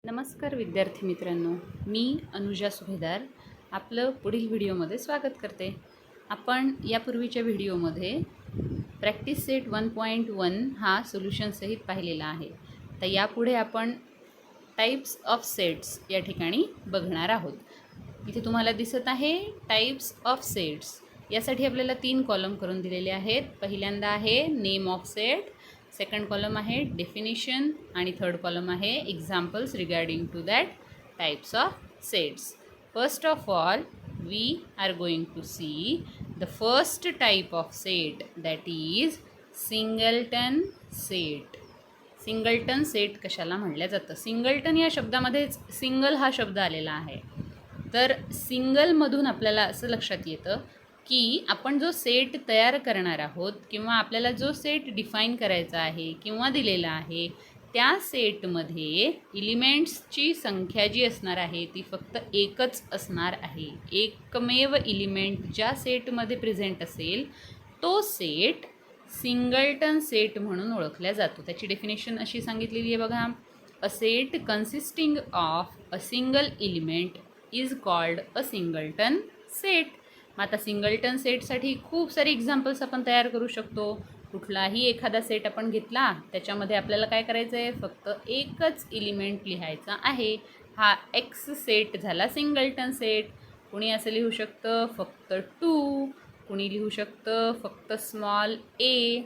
नमस्कार विद्यार्थी मित्रांनो, मी अनुजा सुभेदार आपलं पुढील व्हिडिओमध्ये स्वागत करते. आपण यापूर्वीच्या व्हिडिओमध्ये प्रॅक्टिस सेट 1.1 हा सोल्युशन सहित पाहिलेला आहे. तर यापुढे आपण टाइप्स ऑफ सेट्स या ठिकाणी बघणार आहोत. इथे तुम्हाला दिसत आहे टाइप्स ऑफ सेट्स. यासाठी आपल्याला 3 कॉलम करून दिलेले आहेत. पहिल्यांदा आहे name of set, second column आहे डेफिनिशन आणि थर्ड कॉलम आहे examples regarding to that types of sets. First of all we are going to see the first type of set, that is singleton set. Singleton set कशाला म्हटलं जातं? Singleton या शब्दामध्येच single हा शब्द आलेला आहे. तर सिंगलमधून आपल्याला असं लक्षात येतं की आपण जो सेट तयार करणार आहोत किंवा आपल्याला जो सेट डिफाईन करायचा आहे किंवा दिलेला आहे त्या सेटमध्ये इलिमेंट्सची संख्या जी असणार आहे ती फक्त एकच असणार आहे. एकमेव इलिमेंट ज्या सेटमध्ये प्रेझेंट असेल तो सेट सिंगलटन सेट म्हणून ओळखला जातो. त्याची डेफिनेशन अशी सांगितलेली आहे बघा. A set consisting of a single element is called a singleton set. मग आता सिंगलटन सेटसाठी खूप सारे एक्झाम्पल्स आपण तयार करू शकतो. कुठलाही एखादा सेट आपण घेतला त्याच्यामध्ये आपल्याला काय करायचं आहे, फक्त एकच इलिमेंट लिहायचा आहे. हा एक्स सेट झाला सिंगलटन सेट. कुणी असं लिहू शकतं फक्त 2, कुणी लिहू शकतं फक्त स्मॉल ए.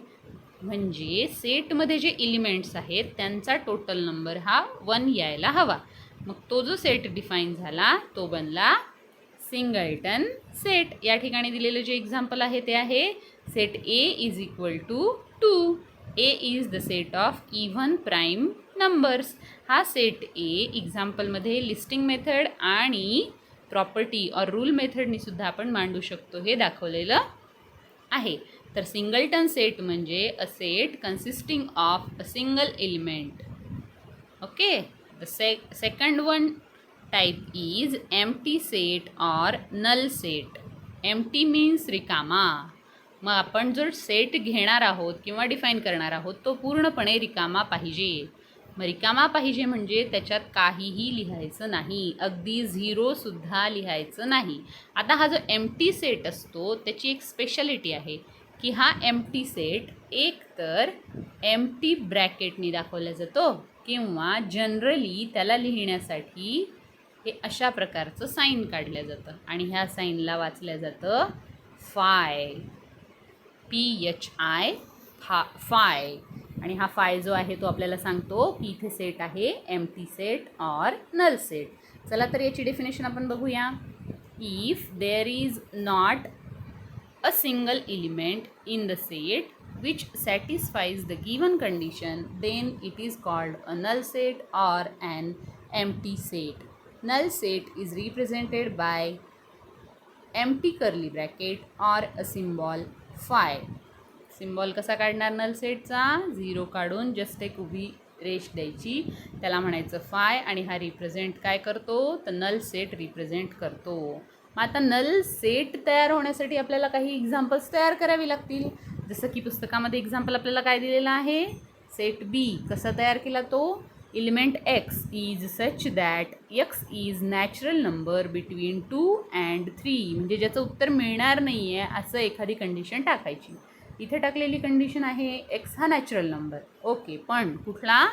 म्हणजे सेटमध्ये जे इलिमेंट्स आहेत त्यांचा टोटल नंबर हा 1 यायला हवा. मग तो जो सेट डिफाईन झाला तो बनला सिंगलटन सेट. या ठिकाणी दिलेलं जे एक्झाम्पल आहे ते आहे set A is equal to 2. A is the set of even prime numbers. हा सेट ए एक्झाम्पलमध्ये लिस्टिंग मेथड आणि प्रॉपर्टी और रूल मेथडनी सुद्धा आपण मांडू शकतो हे दाखवलेलं आहे. तर सिंगलटन सेट म्हणजे a set consisting of a single element. Okay. The second one type is empty set or null set. empty means रिकामा. मग आपण जो सेट घेणार आहोत किंवा डिफाईन करणार आहोत तो पूर्णपणे रिकामा पाहिजे. मग रिकामा पाहिजे म्हणजे त्याच्यात काहीही लिहायचं नाही, अगदी झिरोसुद्धा लिहायचं नाही. आता हा जो एम्प्टी सेट असतो त्याची एक स्पेशालिटी आहे की हा एम्प्टी सेट एक तर एम्प्टी ब्रॅकेटनी दाखवला जातो किंवा जनरली त्याला लिहिण्यासाठी हे अशा प्रकारचं साईन काढलं जातं आणि ह्या साईनला वाचलं जातं फाय, PHI, फाय. आणि हा फाय जो आहे तो आपल्याला सांगतो की इथे सेट आहे एम्प्टी सेट और नल सेट. चला तर याची डेफिनेशन आपण बघूया. If there is not a single element in the set which satisfies the given condition, then it is called a null set or an empty set. Null set is represented by empty curly bracket or a symbol phi. Symbol कसा काढणार null सेटचा? 0 काढून just एक उभी रेष द्यायची, त्याला म्हणायचं फाय आणि हा रिप्रेझेंट काय करतो तर नल सेट रिप्रेझेंट करतो. मग आता नल सेट तयार होण्यासाठी आपल्याला काही एक्झाम्पल्स तयार करावी लागतील. जसं की पुस्तकामध्ये एक्झाम्पल आपल्याला काय दिलेलं आहे, सेट बी कसा तयार केला तो, element x is such that X is natural number between 2 and 3. म्हणजे ज्याचं उत्तर मिळणार नाही आहे असं एखादी कंडिशन टाकायची. इथे टाकलेली कंडिशन आहे एक्स हा नॅचरल नंबर. ओके, पण कुठला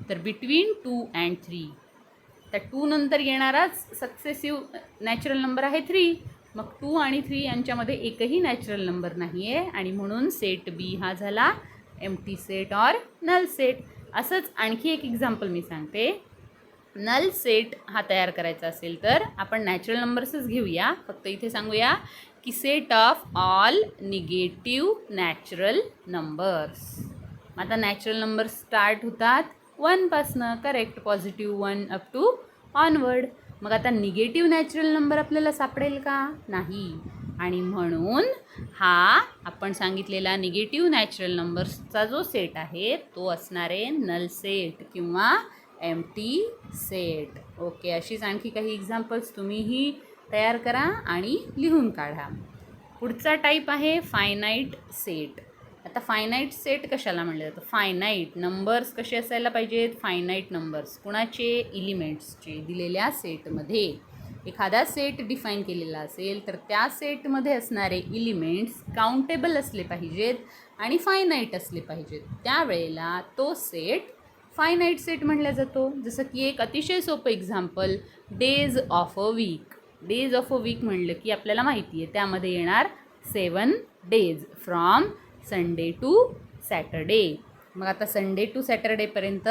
तर बिटवीन 2 and 3. त्या 2 नंतर येणाराच सक्सेसिव्ह नॅचरल नंबर आहे 3. मग 2 आणि 3 यांच्यामध्ये एकही नॅचरल नंबर नाही आहे आणि म्हणून सेट बी हा झाला एम्प्टी सेट और नल सेट. असंच आणखी एक एक्झाम्पल मी सांगते. नल सेट हा तयार करायचा असेल तर आपण नॅचरल नंबर्सच घेऊया. फक्त इथे सांगूया की set of all negative natural numbers. आता नॅचरल नंबर्स स्टार्ट होतात 1 पासनं, correct, positive 1 up to onward. मग आता निगेटिव्ह नॅचरल नंबर आपल्याला सापडेल का? नाही. आणि म्हणून हा आपण सांगितलेला निगेटिव्ह नॅचरल नंबर्सचा जो सेट आहे तो असणार आहे नल सेट किंवा एम्प्टी सेट. ओके, अशीच आणखी काही एक्झाम्पल्स तुम्हीही तयार करा आणि लिहून काढा. पुढचा टाईप आहे फायनाईट सेट. आता फायनाईट सेट कशाला म्हणलं जातं? फायनाईट नंबर्स कसे असायला पाहिजेत? फायनाईट नंबर्स कुणाचे? इलिमेंट्सचे. दिलेल्या सेटमध्ये एखादा सेट डिफाईन केलेला असेल तर त्या सेटमध्ये असणारे इलिमेंट्स काउंटेबल असले पाहिजेत आणि फायनाईट असले पाहिजेत. त्यावेळेला तो सेट फायनाईट सेट म्हणला जातो. जसं की एक अतिशय सोपं example, days of a week. Days of a week म्हणलं की आपल्याला माहिती आहे त्यामध्ये येणार 7 days from Sunday to Saturday. मग आता संडे टू सॅटरडेपर्यंत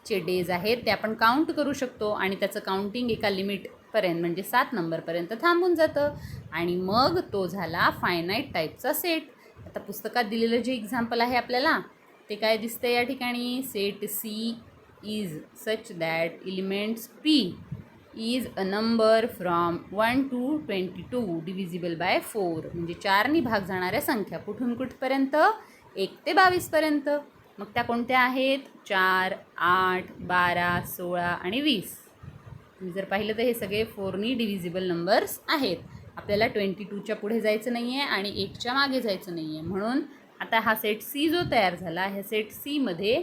चे डेज आहेत ते आपण काउंट करू शकतो आणि त्याचं काउंटिंग एका लिमिटपर्यंत म्हणजे 7 नंबरपर्यंत थांबून जातं आणि मग तो झाला फायनाईट टाईपचा सेट. आता पुस्तकात दिलेलं जे एक्झाम्पल आहे आपल्याला ते काय दिसतं या ठिकाणी? Set C is such that elements P is a number from 1 to 22 divisible by 4. म्हणजे 4नी भाग जाणाऱ्या संख्या कुठून कुठपर्यंत? 1 ते 22पर्यंत. मग त्या कोणत्या आहेत? 4, 8, 12, 16 आणि 20. तुम्ही जर पाहिलं तर हे सगळे 4नी डिव्हिजिबल नंबर्स आहेत. आपल्याला 22च्या पुढे जायचं नाही आहे आणि 1च्या मागे जायचं नाही आहे. म्हणून आता हा सेट सी जो तयार झाला, ह्या सेट सीमध्ये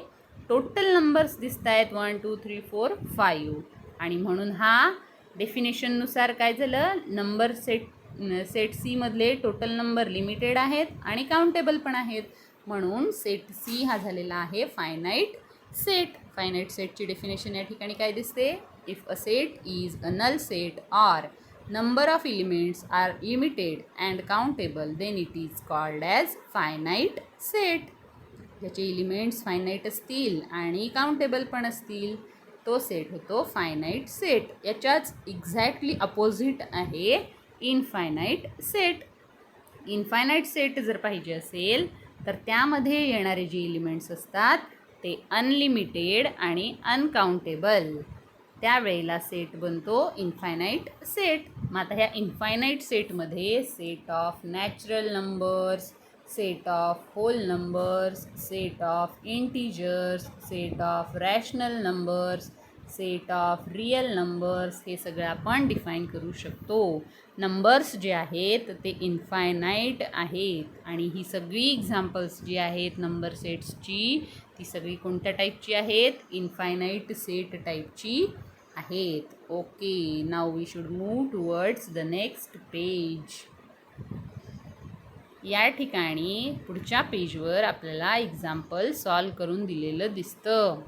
टोटल नंबर्स दिसत आहेत 1, 2, 3, 4, 5 आणि म्हणून हा डेफिनेशननुसार काय झालं? नंबर सेट सीमधले टोटल नंबर लिमिटेड आहेत आणि काउंटेबल पण आहेत. म्हणून सेट सी हा झालेला आहे फायनाईट सेट. फायनाईट सेटची डेफिनेशन या ठिकाणी काय दिसते? If a set is a null set or number of elements are limited and countable then it is called as finite set. ज्याचे एलिमेंट्स फायनाईट असतील आणि काउंटेबल पण असतील तो सेट होतो फायनाईट सेट. याच्याच एक्झॅक्टली अपोजिट आहे इनफायनाईट सेट. इनफायनाईट सेट जर पाहिजे असेल तर त्यामध्ये येणारे जे एलिमेंट्स असतात ते अनलिमिटेड आणि अनकाउंटेबल. त्यावेळेला सेट बनतो इनफायनाईट सेट. मग आता ह्या इनफायनाईट सेटमध्ये set of natural numbers, set of whole numbers, set of integers, set of rational numbers, set of real numbers हे सगळं आपण डिफाईन करू शकतो. नंबर्स जे आहेत ते इनफायनाईट आहेत आणि ही सगळी एक्झाम्पल्स जी आहेत नंबर सेट्सची ती सगळी कोणत्या टाईपची आहेत? इनफायनाईट सेट टाईपची आहेत. Okay, now we should move towards the next page. या ठिकाणी पुढच्या पेजवर आपल्याला एक्झाम्पल सॉल्व करून दिलेलं दिसतं.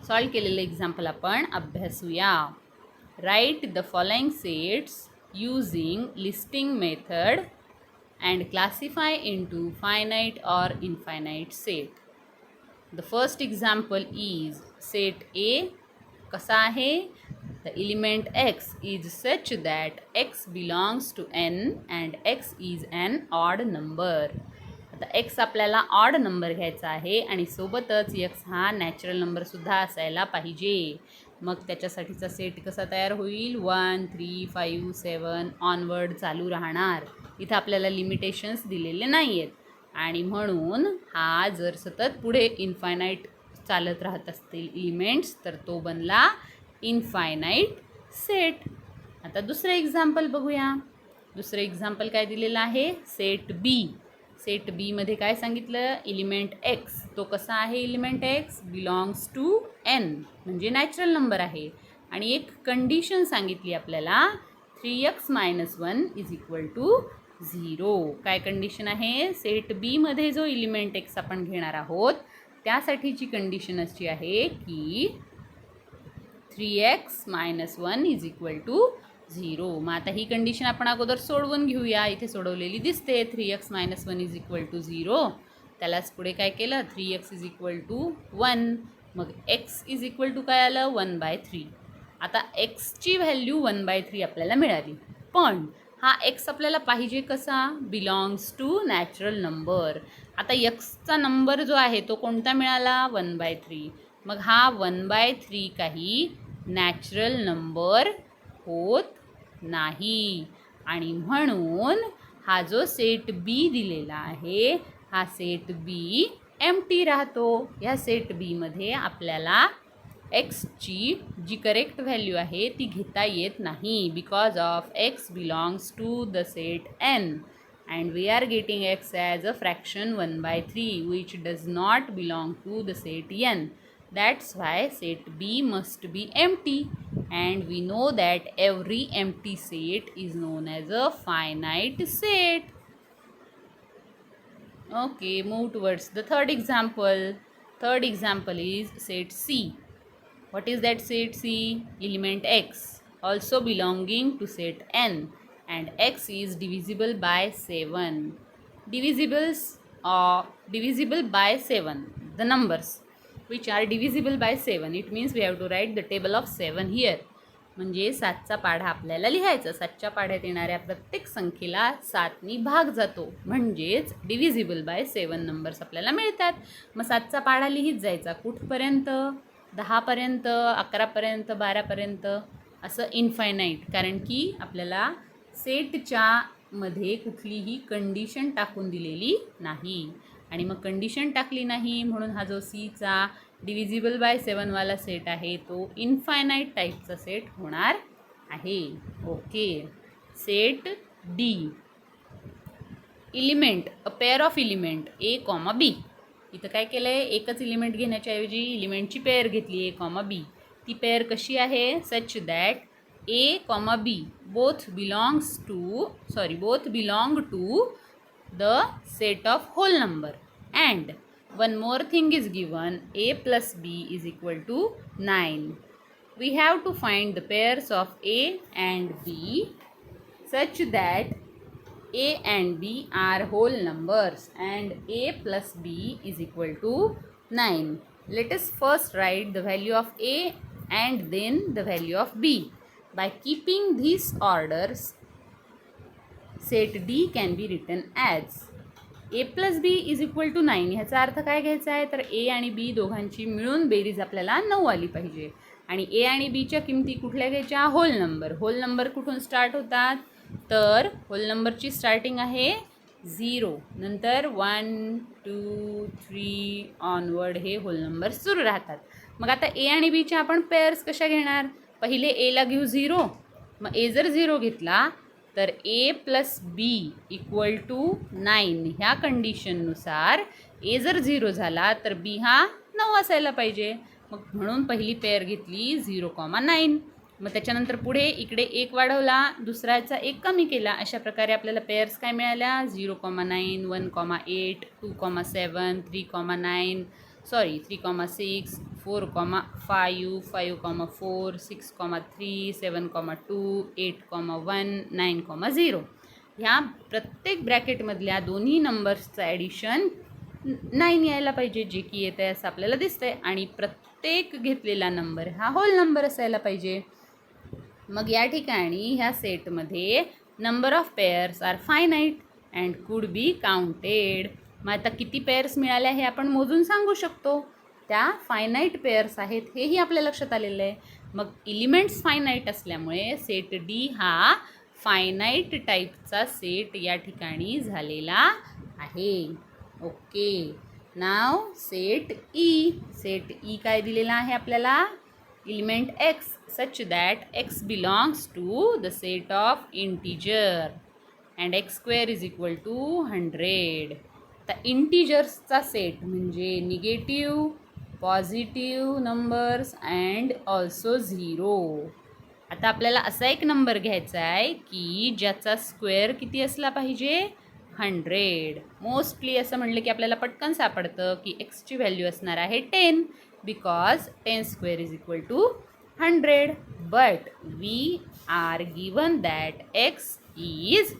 सॉल्व केलेलं एक्झाम्पल आपण अभ्यासूया. Write the following sets using listing method and classify into finite or infinite set. The first example is set A. कसा आहे? The element x is such that x belongs to n and x is an odd number. आता x आपल्याला odd number घ्यायचा आहे आणि सोबतच x हा natural नंबरसुद्धा असायला पाहिजे. मग त्याच्यासाठीचा सेट कसा तयार होईल? 1, 3, 5, 7 ऑनवर्ड चालू राहणार. इथं आपल्याला लिमिटेशन्स दिलेले नाही आहेत आणि म्हणून हा जर सतत पुढे इनफायनाईट चालत राहत असतील एलिमेंट्स तर तो बनला इनफायनाईट सेट. आता दुसरं एक्झाम्पल बघूया. दुसरं एक्झाम्पल काय दिलेलं आहे? सेट बी. सेट बीमध्ये काय सांगितलं? Element X. तो कसा आहे element X? Belongs to N म्हणजे नॅचरल नंबर आहे आणि एक कंडिशन सांगितली आपल्याला 3x - 1 इज इक्वल टू 0. काय कंडिशन आहे? सेट बीमध्ये जो एलिमेंट एक्स आपण घेणार आहोत त्यासाठीची कंडिशन अशी आहे की 3x - 1 इज इक्वल टू 0. मग आता ही कंडिशन आपण अगोदर सोडवून घेऊया. इथे सोडवलेली दिसते 3x - 1 इज इक्वल टू 0. त्यालाच पुढे काय केलं? 3x is equal to 1. मग x इज इक्वल टू काय आलं? 1/3. आता एक्सची व्हॅल्यू 1/3 आपल्याला मिळाली. पण हा एक्स आपल्याला पाहिजे कसा? Belongs to natural number. आता एक्सचा नंबर जो आहे तो कोणता मिळाला? 1/3. मग हा 1/3 काही नॅचरल नंबर होत नाही आणि म्हणून हा जो सेट बी दिलेला आहे हा सेट बी एम्प्टी राहतो. ह्या सेट बीमध्ये आपल्याला एक्सची जी करेक्ट व्हॅल्यू आहे ती घेता येत नाही because of X belongs to the set N. and we are getting x as a fraction 1/3 which does not belong to the set n. That's why set B must be empty, and we know that every empty set is known as a finite set. Okay, move towards the third example. Third example is set C. What is that set C? Element x, also belonging to set n, and x is divisible by 7. Divisible by 7. The numbers which are divisible by 7. It means we have to write the table of 7 here. म्हणजे 7चा पाढा आपल्याला लिहायचा. 7च्या पाढ्यात येणाऱ्या प्रत्येक संख्येला 7नी भाग जातो, म्हणजेच डिव्हिजिबल बाय 7 नंबर्स आपल्याला मिळतात. मग 7चा पाढा लिहित जायचा कुठपर्यंत? 10पर्यंत, 11पर्यंत, 12पर्यंत, असं इनफायनाईट. कारण की आपल्याला सेटच्या मध्ये कुठलीही कंडिशन टाकून दिलेली नाही, आणि मग कंडिशन टाकली नाही म्हणून हा जो सीचा डिव्हिजिबल बाय 7 वाला सेट आहे तो इनफायनाईट टाईपचा सेट होणार आहे. Okay. Set D. Element, a pair of element A comma B. इथं काय केलं आहे? एकच इलिमेंट घेण्याच्या ऐवजी इलिमेंटची पेअर घेतली ए कॉमा बी. ती पेअर कशी आहे? Such that A comma B both belong to the set of whole number. And one more thing is given, a plus b is equal to 9. We have to find the pairs of a and b such that a and b are whole numbers and a plus b is equal to 9. Let us first write the value of a and then the value of b. By keeping these orders, set D can be written as a plus b is equal to 9. ह्याचा अर्थ काय घ्यायचा आहे? तर a आणि b दोघांची मिळून बेरीज आपल्याला 9 आली पाहिजे. आणि a आणि bच्या किमती कुठल्या घ्यायच्या? Whole number. होल नंबर कुठून स्टार्ट होतात? तर होल नंबरची स्टार्टिंग आहे 0, नंतर 1, 2, 3 ऑनवर्ड हे होल नंबर सुरू राहतात. मग आता a आणि bच्या आपण पेअर्स कशा घेणार? पहिले a ला घेऊ 0. मग a जर 0 घेतला तर ए प्लस बी इक्वल टू 9. ह्या कंडिशननुसार ए जर 0 झाला तर बी हा 9 असायला पाहिजे. मग म्हणून पहिली पेअर घेतली 0,9. मग त्याच्यानंतर पुढे इकडे 1 वाढवला, दुसऱ्याचा 1 कमी केला. अशा प्रकारे आपल्याला पेअर्स काय मिळाल्या? 0,9, 1,8, 2,7, 3,9, 3,6, 4,5, 5,4, 6,3, 7,2, 8,1, 9,0. ह्या प्रत्येक ब्रॅकेटमधल्या दोन्ही नंबर्सचं ॲडिशन 9 यायला पाहिजे, जे की येत आहे असं आपल्याला दिसतंय. आणि प्रत्येक घेतलेला नंबर हा होल नंबर असायला पाहिजे. मग या ठिकाणी ह्या सेटमध्ये number of pairs are finite and could be counted. मग आता किती पेअर्स मिळाल्या हे आपण मोजून सांगू शकतो. त्या फायनाईट पेअर्स आहेत हेही आपल्या लक्षात आलेलं आहे. मग इलिमेंट्स फायनाईट असल्यामुळे सेट डी हा फायनाईट टाईपचा सेट या ठिकाणी झालेला आहे. Okay. Now set E. Set E काय दिलेला आहे आपल्याला? Element X such that X belongs to the set of integer and X square is equal to 100. आता इंटीजर्सचा सेट म्हणजे negative, positive numbers and also 0. आता आपल्याला असा एक नंबर घ्यायचा आहे की ज्याचा स्क्वेअर किती असला पाहिजे? 100. मोस्टली असं म्हणलं की आपल्याला पटकन सापडतं की एक्सची व्हॅल्यू असणार आहे 10, because 10 square is equal to 100. But we are given that X is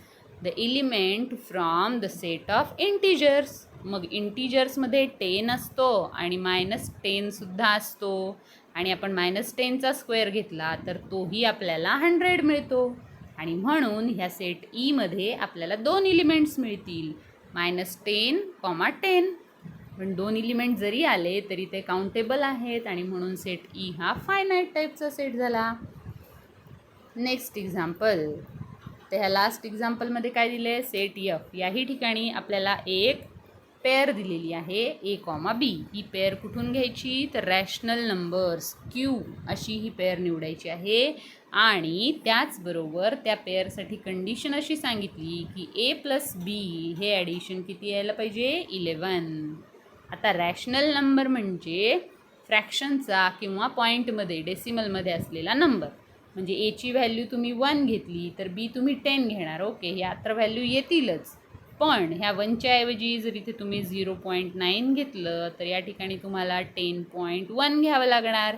the element from the set of integers. मग इंटीजर्समध्ये 10 असतो आणि -10सुद्धा असतो, आणि आपण -10चा स्क्वेअर घेतला तर तोही आपल्याला 100 मिळतो. आणि म्हणून ह्या सेट ईमध्ये आपल्याला 2 एलिमेंट्स मिळतील, -10, 10. पण 2 एलिमेंट जरी आले तरी ते काउंटेबल आहेत, आणि म्हणून सेट ई हा फायनाईट टाईपचा सेट झाला. Next example. तर ह्या लास्ट एक्झाम्पलमध्ये काय दिले? Set F. याही ठिकाणी आपल्याला एक पेअर दिलेली आहे ए कॉमा बी. ही पेअर कुठून घ्यायची तर रॅशनल नंबर्स क्यू अशी ही पेअर निवडायची आहे. आणि त्याचबरोबर त्या पेअरसाठी कंडिशन अशी सांगितली की ए प्लस बी हे ॲडिशन किती यायला पाहिजे 11. आता रॅशनल नंबर म्हणजे फ्रॅक्शनचा किंवा पॉईंटमध्ये डेसिमलमध्ये असलेला नंबर. म्हणजे एची व्हॅल्यू तुम्ही 1 घेतली तर बी तुम्ही 10 घेणार. ओके, ह्या तर व्हॅल्यू येतीलच. पण ह्या 1च्या ऐवजी जर इथे तुम्ही 0.9 घेतलं तर या ठिकाणी तुम्हाला 10.1 घ्यावं लागणार.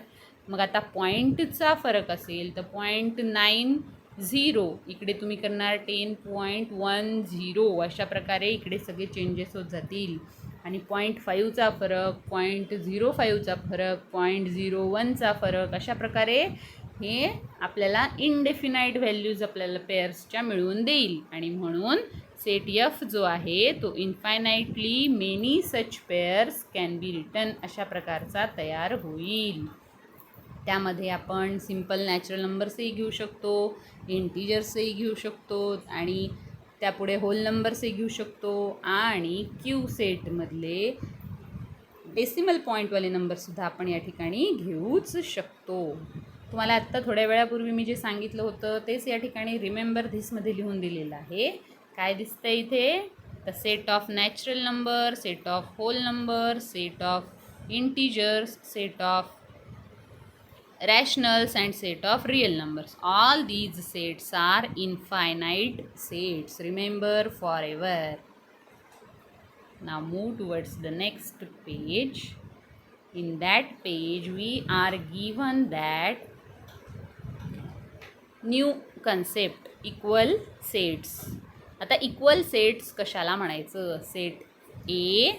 मग आता पॉईंटचा फरक असेल तर 0.90 इकडे तुम्ही करणार 10.10. अशा प्रकारे इकडे सगळे चेंजेस होत जातील. आणि 0.5चा फरक, 0.05चा फरक, 0.01चा फरक, अशा प्रकारे हे आपल्याला इनडेफिनाईट व्हॅल्यूज आपल्याला पेअर्सच्या मिळवून देईल. आणि म्हणून सेट एफ जो आहे तो infinitely many such pairs can be written अशा प्रकारचा तयार होईल. त्यामध्ये आपण सिम्पल नॅचरल नंबर्सही घेऊ शकतो, इंटिजर्सही घेऊ शकतो आणि त्यापुढे होल नंबर्सही घेऊ शकतो आणि क्यू सेटमधले डेसिमल पॉईंटवाले नंबरसुद्धा आपण या ठिकाणी घेऊच शकतो. तुम्हाला आत्ता थोड्या वेळापूर्वी मी जे सांगितलं होतं तेच या ठिकाणी रिमेंबर धिसमध्ये लिहून दिलेलं आहे. काय दिसतं इथे तर set of natural number, set of whole number, set of integers, set of rationals and set of real numbers. All these sets are infinite sets. Remember forever. Now move towards the next page. In that page we are given that new concept equal sets. आता equal sets कशाला म्हणायचं? Set ए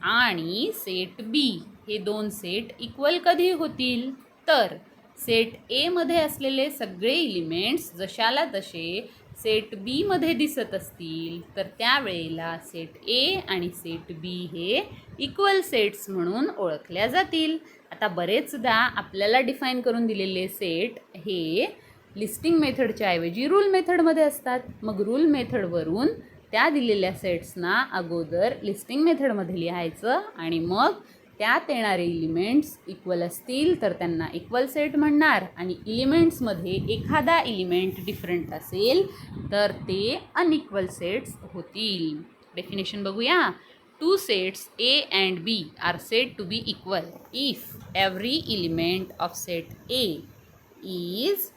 आणि set बी हे दोन set equal कधी होतील तर set एमध्ये असलेले सगळे एलिमेंट्स जशाला तसे सेट बीमध्ये दिसत असतील तर त्यावेळेला सेट ए आणि सेट बी हे इक्वल सेट्स म्हणून ओळखल्या जातील. आता बरेचदा आपल्याला डिफाईन करून दिलेले सेट हे लिस्टिंग मेथडच्या ऐवजी रूल मेथडमध्ये असतात. मग रूल मेथडवरून त्या दिलेल्या सेट्सना अगोदर लिस्टिंग मेथडमध्ये लिहायचं आणि मग त्यात येणारे एलिमेंट्स इक्वल असतील तर त्यांना इक्वल सेट म्हणणार आणि एलिमेंट्समध्ये एखादा एलिमेंट डिफरंट असेल तर ते अनइक्वल सेट्स होतील. डेफिनेशन बघूया. Two sets A and B are said to be equal if every element of set A is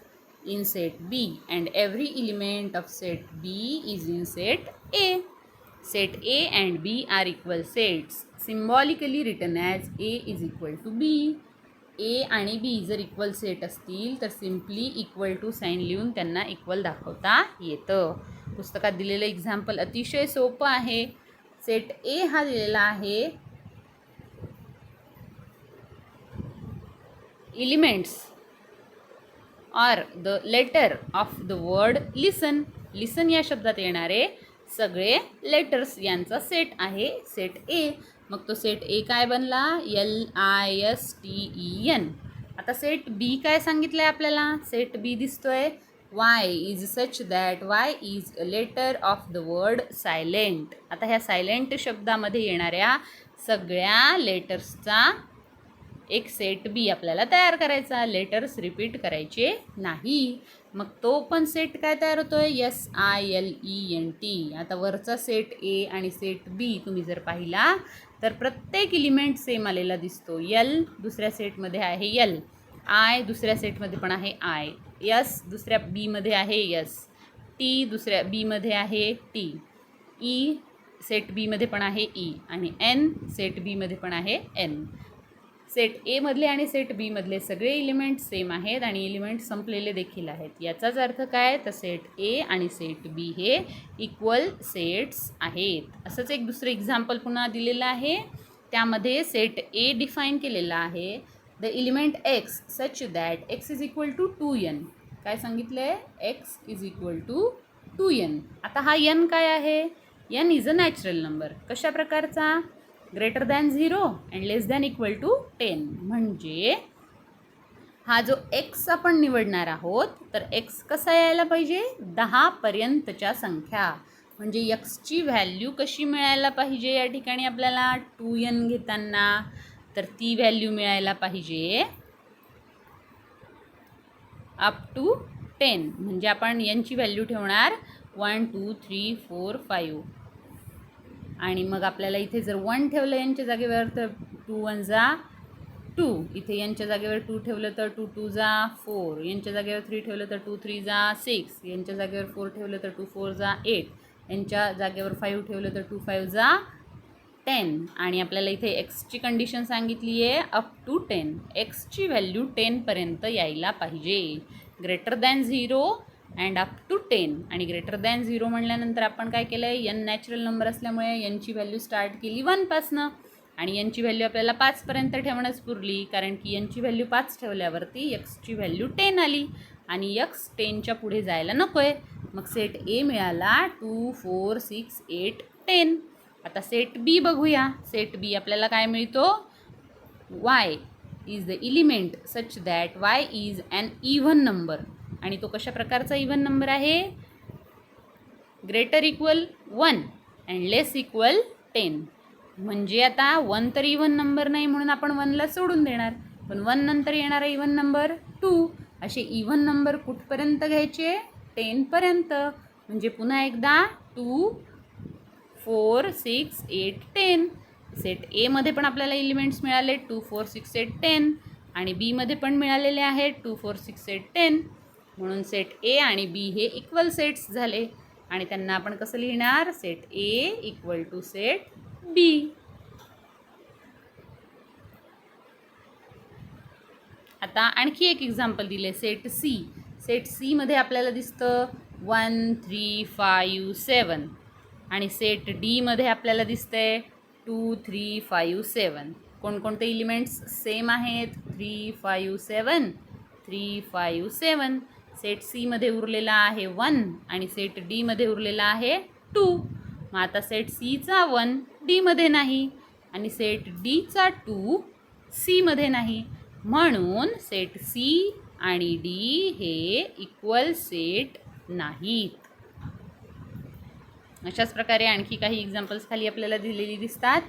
in set B and every element of set B is in set A. Set A and B are equal sets symbolically written as A is equal to B. A आणि B जर equal set असतील तर simply equal to sine लिहून त्यांना equal दाखवता येतं. पुस्तकात दिलेलं एक्झाम्पल अतिशय सोपं आहे. सेट ए हा दिलेला आहे elements are the letter of the word listen. Listen या शब्दात येणारे सगळे लेटर्स यांचा सेट आहे सेट ए. मग तो सेट ए काय बनला LISTEN. आता सेट बी काय सांगितलं आहे आपल्याला? सेट बी दिसतोय Y is such that Y is a letter of the word silent. आता ह्या सायलेंट शब्दामध्ये येणाऱ्या सगळ्या लेटर्सचा एक सेट बी आपल्याला तयार करायचा. लेटर्स रिपीट करायचे नाही. मग तो पण सेट काय तयार होतोय SILENT. आता वरचा सेट ए आणि सेट बी तुम्ही जर पाहिला तर प्रत्येक एलिमेंट सेम आलेला दिसतो. एल दुसऱ्या सेटमध्ये आहे एल, आय दुसऱ्या सेटमध्ये पण आहे आय, एस दुसऱ्या बीमध्ये आहे एस, टी दुसऱ्या बीमध्ये आहे टी, ई सेट बीमध्ये पण आहे ई आणि एन सेट बीमध्ये पण आहे एन. सेट एमधले आणि सेट बीमधले सगळे एलिमेंट सेम आहेत आणि एलिमेंट संपलेले देखील आहेत. याचाच अर्थ काय तर सेट ए आणि सेट बी हे इक्वल सेट्स आहेत. असंच एक दुसरं एक्झाम्पल पुन्हा दिलेलं आहे. त्यामध्ये सेट ए डिफाईन केलेला आहे the element X such that X is equal to 2n. काय सांगितलं आहे x is equal to 2n. आता हा n काय आहे? n is a natural number. कशा प्रकारचा? Greater than 0 and less than equal to 10. म्हणजे हा जो एक्स आपण निवडणार आहोत तर एक्स कसा यायला पाहिजे 10 पर्यंतच्या संख्या. म्हणजे यक्सची व्हॅल्यू कशी मिळायला पाहिजे या ठिकाणी आपल्याला 2n घेताना, तर ती व्हॅल्यू मिळायला पाहिजे अप टू 10. म्हणजे आपण यांची व्हॅल्यू ठेवणार 1 2 3 4 5 आणि मग आपल्याला इथे जर 1 ठेवलं यांच्या जागेवर तर 2 1 जा 2, इथे यांच्या जागेवर 2 ठेवलं तर 2 2 जा 4, यांच्या जागेवर 3 ठेवलं तर 2 3 जा 6, यांच्या जागेवर 4 ठेवलं तर 2 4 जा 8, यांच्या जागेवर 5 ठेवलं तर 2 5 जा 10. आणि आपल्याला इथे एक्सची कंडिशन सांगितली आहे अप टू 10. एक्सची व्हॅल्यू 10पर्यंत यायला पाहिजे. Greater than 0 and up to 10. आणि ग्रेटर दॅन 0 म्हणल्यानंतर आपण काय केलं आहे, n नॅचरल नंबर असल्यामुळे यांची व्हॅल्यू स्टार्ट केली 1पासनं आणि यांची व्हॅल्यू आपल्याला 5पर्यंत ठेवणंच पुरली, कारण की यांची व्हॅल्यू 5 ठेवल्यावरती एक्सची व्हॅल्यू 10 आली आणि एक्स 10च्या पुढे जायला नको आहे. मग सेट ए मिळाला 2 4 6 8 10. आता सेट बी बघूया. सेट बी आपल्याला काय मिळतो, y is the element such that y is an even number. आणि तो कशा प्रकारचा इव्हन नंबर आहे, greater equal 1 and less equal 10. म्हणजे आता 1 तर इव्हन नंबर नाही म्हणून आपण 1ला सोडून देणार, पण 1 नंतर येणारा इव्हन नंबर 2. असे इव्हन नंबर कुठपर्यंत घ्यायचे, 10पर्यंत. म्हणजे पुन्हा एकदा 2 4 6 8 10. सेट एमध्ये पण आपल्याला एलिमेंट्स मिळाले 2 4 6 8 10 आणि बीमध्ये पण मिळालेले आहेत 2 4 6 8 10. म्हणून सेट ए आणि बी हे इक्वल सेट्स झाले आणि त्यांना आपण कसं लिहिणार, set A equal to set B. आता आणखी एक एक्झाम्पल दिले, सेट सी. सेट सीमध्ये आपल्याला दिसतं 1 3 5 7 आणि सेट डीमध्ये आपल्याला दिसतंय 2 3 5 7. कोणकोणते एलिमेंट्स सेम आहेत, 3 5 7 3 5 7. सेट सीमध्ये उरलेला आहे 1 आणि सेट डीमध्ये उरलेला आहे 2. मग आता सेट सीचा 1 डीमध्ये नाही आणि सेट डीचा 2 सीमध्ये नाही, म्हणून सेट सी आणि डी हे इक्वल सेट नाहीत. अशाच प्रकारे आणखी काही एक्झाम्पल्स खाली आपल्याला दिलेली दिसतात,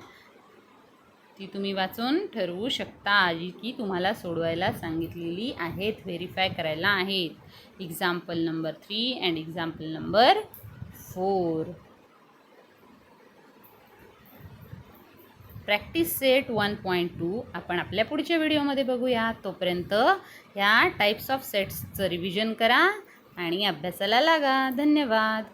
ती तुम्ही वाचून ठरवू शकता, जी की तुम्हाला सोडवायला सांगितलेली आहेत, व्हेरीफाय करायला आहेत. Example number 3 and example number 4. Practice set 1.2 आपण आपल्या पुढच्या व्हिडिओमध्ये बघूया. तोपर्यंत ह्या टाईप्स ऑफ सेट्सचं रिव्हिजन करा आणि अभ्यासाला लागा. धन्यवाद.